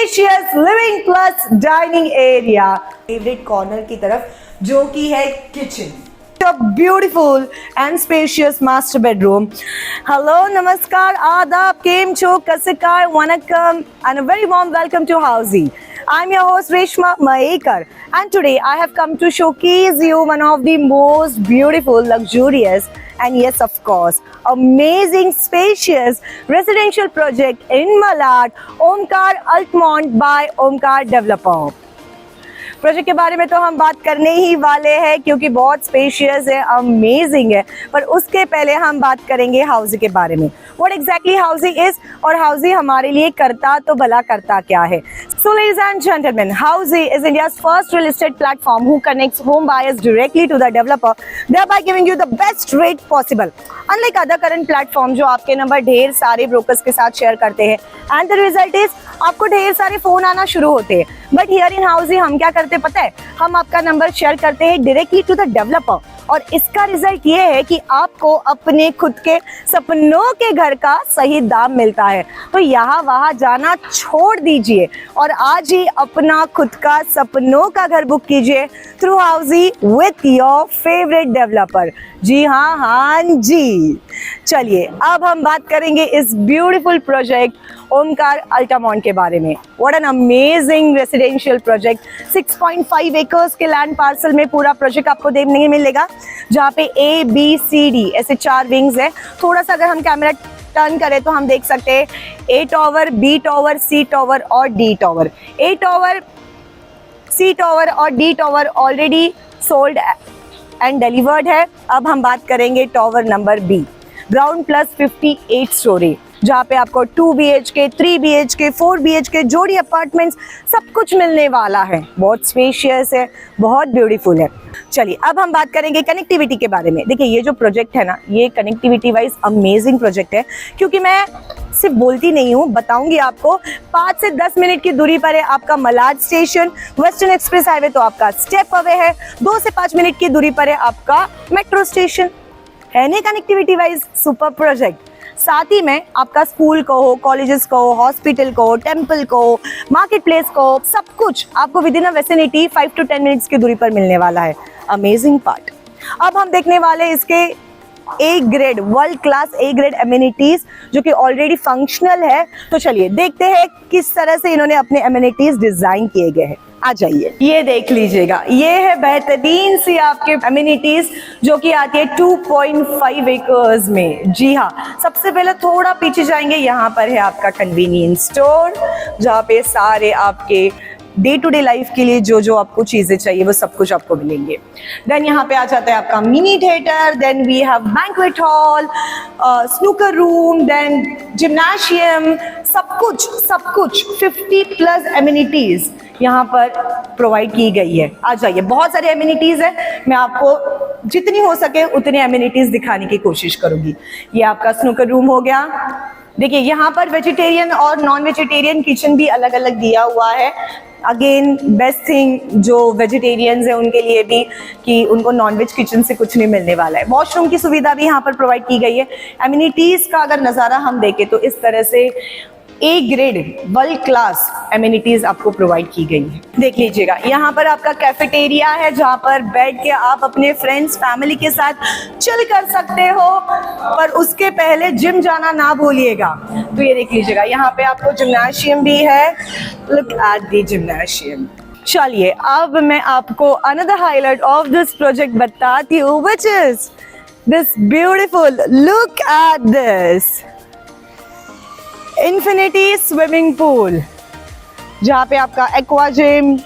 Spacious living plus dining area, favourite corner की तरफ जो कि है kitchen, a beautiful and spacious master bedroom. Hello, namaskar, adab, kem cho, kasikar, vanakkam, and a very warm welcome to Housey. I'm your host Reshma Maekar, and today I have come to showcase you one of the most beautiful, luxurious, and yes, of course, amazing, spacious residential project in Malad, Omkar Altamont by Omkar Developer. Project के बारे में तो हम बात करने ही वाले हैं क्योंकि बहुत स्पेशियस है, अमेजिंग है, पर उसके पहले हम बात करेंगे हाउसी के बारे में। व्हाट एग्जैक्टली हाउसी इज और हाउसी हमारे लिए करता तो भला करता क्या है। So ladies and gentlemen, Housey is India's first real estate platform who connects home buyers directly to the developer, thereby giving you the best rate possible. Unlike other current platform जो आपके नंबर ढेर सारे brokers के साथ share करते हैं, and the result is आपको ढेर सारे फोन आना शुरू होते हैं, बट हियर इन हाउसी हम क्या करते हैं पता है, हम आपका नंबर शेयर करते हैं डायरेक्टली टू द डेवलपर, और इसका रिजल्ट ये है कि आपको अपने खुद के सपनों के घर का सही दाम मिलता है। तो यहाँ वहाँ जाना छोड़ दीजिए और आज ही अपना खुद का सपनों का घर बुक कीजिए through housey with your favourite developer. जी हाँ, हाँ जी। चलिए अब हम बात करेंगे इस ब्यूटीफुल प्रोजेक्ट ओमकार अल्टामॉन्ट के बारे में। What an amazing residential project, 6.5 acres के लैंड पार्सल में पूरा प्रोजेक्ट आपको देखने मिलेगा, जहाँ पे ABCD ऐसे 4 विंग्स है। थोड़ा सा अगर हम कैमरा टर्न करें तो हम देख सकते हैं A tower, B tower, C tower और D tower. A tower, C tower और D tower already sold and delivered है। अब हम बात करेंगे tower number B, ground plus 58 story, जहाँ पे आपको 2 BHK, 3 BHK, 4 BHK जोड़ी अपार्टमेंट्स सब कुछ मिलने वाला है। बहुत स्पेशियस है, बहुत ब्यूटीफुल है। चलिए अब हम बात करेंगे कनेक्टिविटी के बारे में। देखिए ये जो प्रोजेक्ट है ना, ये कनेक्टिविटी वाइज अमेजिंग प्रोजेक्ट है, क्योंकि मैं सिर्फ बोलती नहीं हूँ, बताऊंगी आपको। 5 से 10 मिनट की दूरी पर है आपका Malad station, western express highway तो आपका स्टेप अवे है। 2 से 5 मिनट की दूरी पर है आपका मेट्रो स्टेशन। है नहीं कनेक्टिविटी वाइज सुपर प्रोजेक्ट। साथ ही में आपका स्कूल को हो, कॉलेजेस को हो, हॉस्पिटल को हो, टेम्पल को हो, मार्केट प्लेस को हो, सब कुछ आपको with in a vicinity 5 to 10 minutes की दूरी पर मिलने वाला है। Amazing part. अब हम देखने वाले इसके A grade, world class A grade amenities जो कि ऑलरेडी फंक्शनल है। तो चलिए देखते हैं किस तरह से इन्होंने अपने एमिनिटीज डिजाइन किए गए हैं। आ जाइए, ये देख लीजिएगा, ये है बेहतरीन सी आपके एमिनिटीज जो कि आती है 2.5 एकर्स में। जी हाँ, सबसे पहले थोड़ा पीछे जाएंगे, यहाँ पर है आपका कन्वीनियंस स्टोर, जहाँ पे सारे आपके डे टू डे लाइफ के लिए जो जो आपको चीजें चाहिए वो सब कुछ आपको मिलेंगे। देन यहाँ पे आ जाता है आपका mini theatre, then we have banquet hall, snooker room, then gymnasium, सब कुछ 50+ एमिनिटीज यहाँ पर प्रोवाइड की गई है। आ जाइए, बहुत सारे एमिनिटीज है, मैं आपको जितनी हो सके उतने एमिनिटीज दिखाने की कोशिश करूंगी। ये आपका स्नूकर रूम हो गया। देखिए यहाँ पर वेजिटेरियन और नॉन वेजिटेरियन किचन भी अलग अलग दिया हुआ है। अगेन बेस्ट थिंग जो वेजिटेरियंस है उनके लिए भी कि उनको नॉनवेज किचन से कुछ नहीं मिलने वाला है। वॉशरूम की सुविधा भी यहाँ पर प्रोवाइड की गई है। एमिनिटीज का अगर नज़ारा हम देखें तो इस तरह से A grade world class amenities आपको प्रोवाइड की गई है। देख लीजिएगा, यहाँ पर आपका कैफेटेरिया है जहाँ पर बैठ के आप अपने फ्रेंड्स फैमिली के साथ चिल कर सकते हो, पर उसके पहले जिम जाना ना भूलिएगा। तो ये देख लीजिएगा, यहाँ पे आपको जिम्नाशियम भी है। Look at the gymnasium. चलिए अब मैं आपको another highlight of this project बताती हूँ, which is this beautiful, look at this infinity swimming pool, जहाँ पे आपका एक्वा जिम,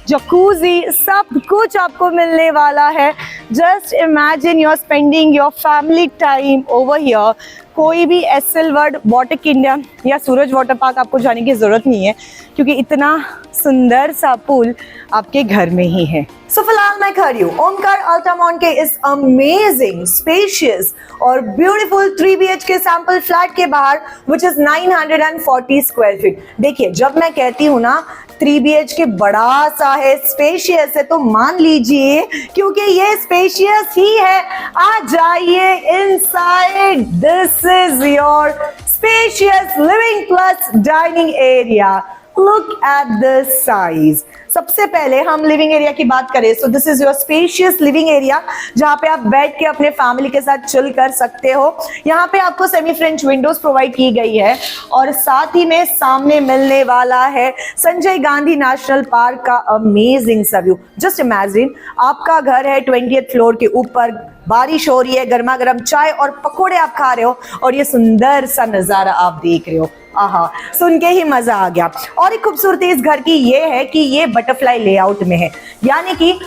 जकूजी, सब कुछ आपको मिलने वाला है। Just imagine you are spending your family time over here. कोई भी एसएल वर्ल्ड, वाटर किंगडम या सूरज वाटर पार्क आपको जाने की जरूरत नहीं है, क्योंकि इतना सुंदर सा पूल आपके घर में ही है। सो फिलहाल मैं खड़ी हूँ ओमकार अल्टामॉन्ट के इस अमेजिंग, स्पेशियस और ब्यूटीफुल 3 BHK सैंपल फ्लैट के बाहर, विच इज 940 स्क्वायर फीट। देखिए जब मैं कहती हूँ ना 3 BHK बड़ा सा है, स्पेशियस है, तो मान लीजिए क्योंकि ये स्पेशियस ही है। आ जाइए inside, this is your spacious living plus dining area. Look at the size. सबसे पहले हम लिविंग एरिया की बात करें, so this is your spacious living area जहां पे आप बैठ के अपने फैमिली के साथ चिल कर सकते हो। यहाँ पे आपको सेमी फ्रेंच विंडोज प्रोवाइड की गई है और साथ ही में सामने मिलने वाला है संजय गांधी नेशनल पार्क का अमेजिंग सा व्यू। जस्ट इमेजिन, आपका घर है 20th फ्लोर के ऊपर, बारिश हो रही है, गर्मा गर्म चाय और पकोड़े आप खा रहे हो और ये सुंदर सा नजारा आप देख रहे हो। आहा, सुन के ही मजा आ गया। और एक खूबसूरती इस घर की ये है कि ये बटरफ्लाई लेआउट में है, यानी कि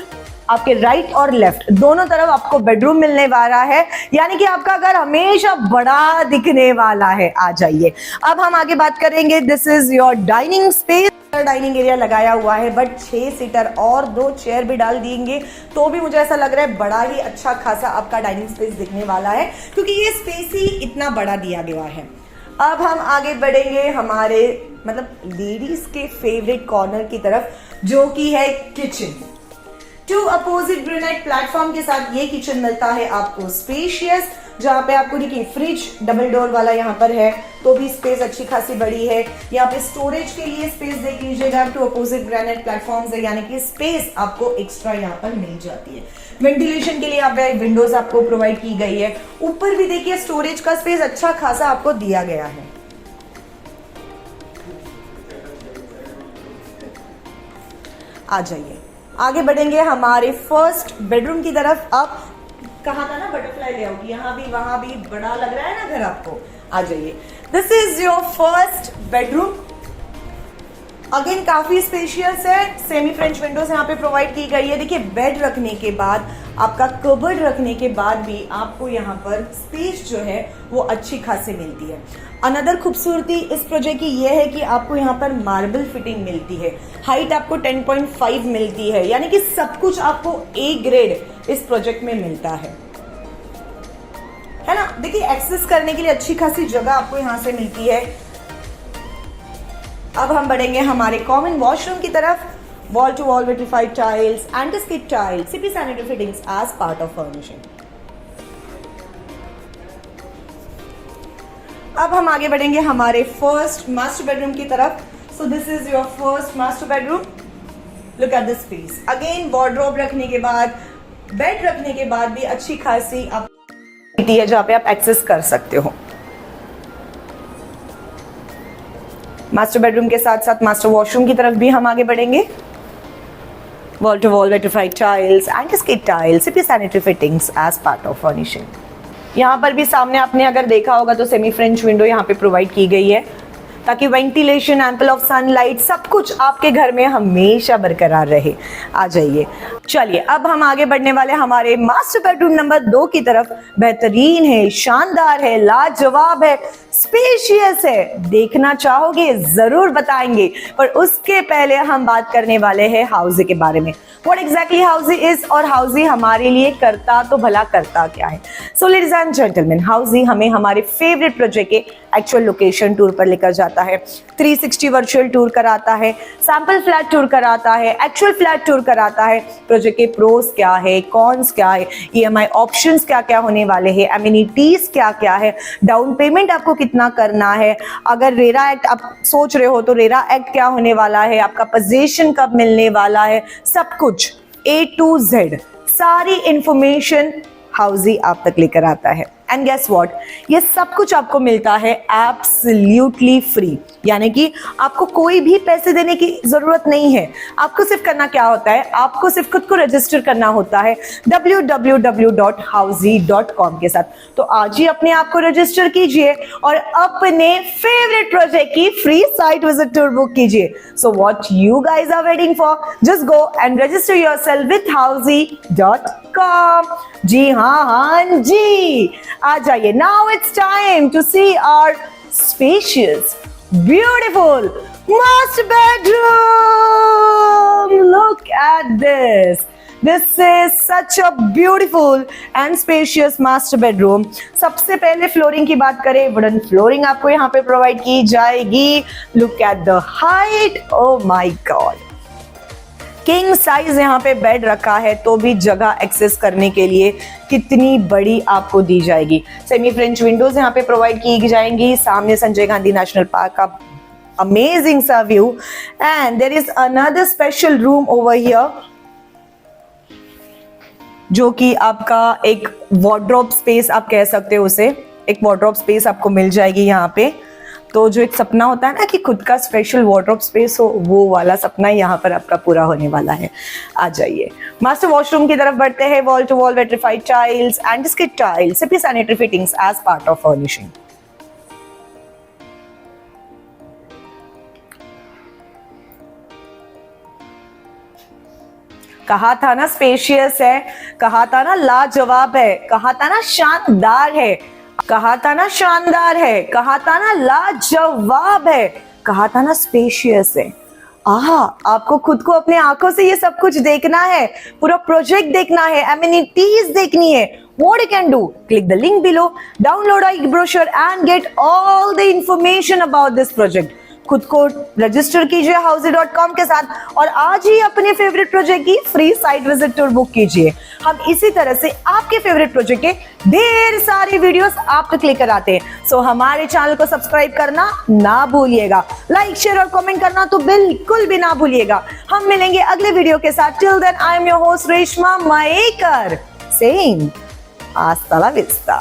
आपके राइट और लेफ्ट दोनों तरफ आपको बेडरूम मिलने वाला है, यानी कि आपका घर हमेशा बड़ा दिखने वाला है। आ जाइए, अब हम आगे बात करेंगे। This is your dining space. Dining area लगाया हुआ है, बट 6 सीटर और 2 चेयर भी डाल देंगे तो भी मुझे ऐसा लग रहा है बड़ा ही अच्छा खासा आपका डाइनिंग स्पेस दिखने वाला है, क्योंकि ये स्पेस ही इतना बड़ा दिया गया है। अब हम आगे बढ़ेंगे हमारे मतलब लेडीज के फेवरेट कॉर्नर की तरफ, जो कि है किचन। 2 अपोजिट ग्रेनाइट प्लेटफॉर्म के साथ ये किचन मिलता है आपको स्पेशियस, जहाँ पे आपको देखिए फ्रिज डबल डोर वाला यहाँ पर है, तो भी स्पेस अच्छी खासी बड़ी है। यहाँ पे स्टोरेज के लिए स्पेस देख लीजिएगा, 2 अपोजिट ग्रेनाइट प्लेटफॉर्म्स है, यानी कि स्पेस आपको एक्स्ट्रा यहाँ पर मिल जाती है। वेंटिलेशन के लिए आप विंडोज आपको प्रोवाइड की गई है। ऊपर भी देखिए स्टोरेज का स्पेस अच्छा खासा आपको दिया गया है। आ जाइए, आगे बढ़ेंगे हमारे फर्स्ट बेडरूम की तरफ। अब कहा था ना बटरफ्लाई लेआउट, यहाँ भी वहां भी बड़ा लग रहा है ना घर आपको। आ जाइए, this is your first bedroom. Again काफी स्पेशियस है, सेमी फ्रेंच विंडोज यहाँ पे प्रोवाइड की गई है। देखिए बेड रखने के बाद, आपका कबर्ड रखने के बाद भी आपको यहाँ पर स्पेस जो है वो अच्छी खासी मिलती है। अनदर खूबसूरती इस प्रोजेक्ट की ये है कि आपको यहाँ पर मार्बल फिटिंग मिलती है। हाइट आपको 10.5 मिलती है, यानी कि सब कुछ आपको A ग्रेड इस प्रोजेक्ट में मिलता है ना। देखिए एक्सेस करने के लिए अच्छी खासी जगह आपको यहाँ से मिलती है। अब हम बढ़ेंगे हमारे कॉमन वॉशरूम की तरफ। Wall to wall vitrified tiles, anti skid tiles, CP sanitary fittings as part of furnishing. अब हम आगे बढ़ेंगे हमारे फर्स्ट मास्टर बेडरूम की तरफ। So this is your first master bedroom. Look at this space. Again wardrobe रखने के बाद, बेड रखने के बाद भी अच्छी खासी आप है जहाँ पे आप एक्सेस कर सकते हो। मास्टर बेडरूम के साथ साथ मास्टर वॉशरूम की तरफ भी हम आगे बढ़ेंगे। Wall to wall vitrified tiles, anti skid tiles, CP sanitary fittings as part of furnishing. यहाँ पर भी सामने आपने अगर देखा होगा तो सेमी फ्रेंच विंडो यहाँ पे प्रोवाइड की गई है, ताकि वेंटिलेशन, एम्पल ऑफ सनलाइट, सब कुछ आपके घर में हमेशा बरकरार रहे। आ जाइए, चलिए अब हम आगे बढ़ने वाले हमारे मास्टर बेडरूम नंबर 2 की तरफ। बेहतरीन है, शानदार है, लाजवाब है, स्पेशियस है। देखना चाहोगे जरूर बताएंगे, पर उसके पहले हम बात करने वाले हैं हाउजी के बारे में। व्हाट एग्जैक्टली हाउजी इज और हाउजी हमारे लिए करता तो भला करता क्या है। So ladies and gentleman, housie हमें हमारे फेवरेट प्रोजेक्ट के एक्चुअल लोकेशन टूर पर लेकर जाता है, 360 वर्चुअल टूर कराता है, सैंपल फ्लैट टूर कराता है, एक्चुअल फ्लैट टूर कराता है, प्रोजेक्ट के प्रोस क्या है, कॉन्स क्या है, EMI ऑप्शंस क्या क्या होने वाले हैं, एमिनिटीज क्या क्या है, डाउन पेमेंट आपको कितना करना है, अगर रेरा एक्ट आप सोच रहे हो तो रेरा एक्ट क्या होने वाला है, आपका पोजीशन कब मिलने वाला है, सब कुछ A to Z सारी इंफॉर्मेशन हाउजी आप तक लेकर आता है। एंड गेस व्हाट, ये सब कुछ आपको मिलता है एब्सोल्युटली फ्री, यानी कि आपको कोई भी पैसे देने की जरूरत नहीं है। आपको सिर्फ करना क्या होता है, आपको सिर्फ खुद को रजिस्टर करना होता है www.housey.com के साथ। तो आज ही अपने आप को रजिस्टर कीजिए और अपने फेवरेट प्रोजेक्ट की free site visit tour book कीजिए। So what you guys are waiting for, just go and register yourself with housey.com। जी हाँ जी, आ जाइए। Now it's time to see our spacious beautiful master bedroom. Look at this. This is such a beautiful and spacious master bedroom. सबसे पहले flooring की बात करें, वुडन फ्लोरिंग आपको यहाँ पे प्रोवाइड की जाएगी। Look at the height. Oh my God. King size यहाँ पे बेड रखा है, तो भी जगह एक्सेस करने के लिए कितनी बड़ी आपको दी जाएगी। सेमी फ्रेंच विंडोज यहाँ पे प्रोवाइड की जाएंगी। सामने संजय गांधी नेशनल पार्क का amazing सा view. And there is another special room over here, जो कि आपका एक वॉर्डरोब स्पेस आप कह सकते हो उसे, एक वॉर्डरोब स्पेस आपको मिल जाएगी यहाँ पे. तो जो एक सपना होता है ना कि खुद का स्पेशल वार्डरोब स्पेस हो, वो वाला सपना यहाँ पर आपका पूरा होने वाला है. आ जाइए मास्टर वॉशरूम की तरफ बढ़ते हैं. Wall to wall vitrified tiles and skid tiles, CP sanitary fittings as part of furnishing. कहा था ना स्पेशियस है, कहा था ना लाजवाब है, कहा था ना शानदार है, कहा था ना शानदार है, कहा था ना लाजवाब है, कहा था ना स्पेशियस है. आहा, आपको खुद को अपने आंखों से ये सब कुछ देखना है, पूरा प्रोजेक्ट देखना है, एमिनिटीज देखनी है. What you can do? Click the link below, download our brochure and get all the information about this project. खुद को रजिस्टर कीजिए housey.com के साथ और आज ही अपने फेवरेट प्रोजेक्ट की free site visit tour book कीजिए. हम इसी तरह से आपके फेवरेट प्रोजेक्ट के ढेर सारे वीडियोस आप तक लेकर आते हैं. सो हमारे चैनल को सब्सक्राइब करना ना भूलिएगा, लाइक शेयर और कमेंट करना तो बिल्कुल भी ना भूलिएगा. हम मिलेंगे अगले वीडियो के साथ. Till then I am your host Reshma Mayekar saying hasta la vista.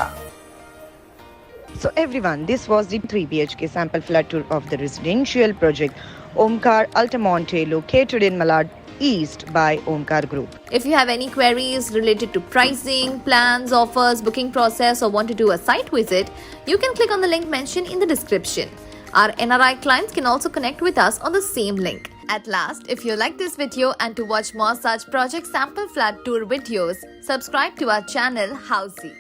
So everyone, this was the 3 BHK sample flat tour of the residential project Omkar Altamonte, located in Malad East by Omkar Group. If you have any queries related to pricing, plans, offers, booking process, or want to do a site visit, you can click on the link mentioned in the description. Our NRI clients can also connect with us on the same link. At last, if you like this video and to watch more such project sample flat tour videos, subscribe to our channel Housey.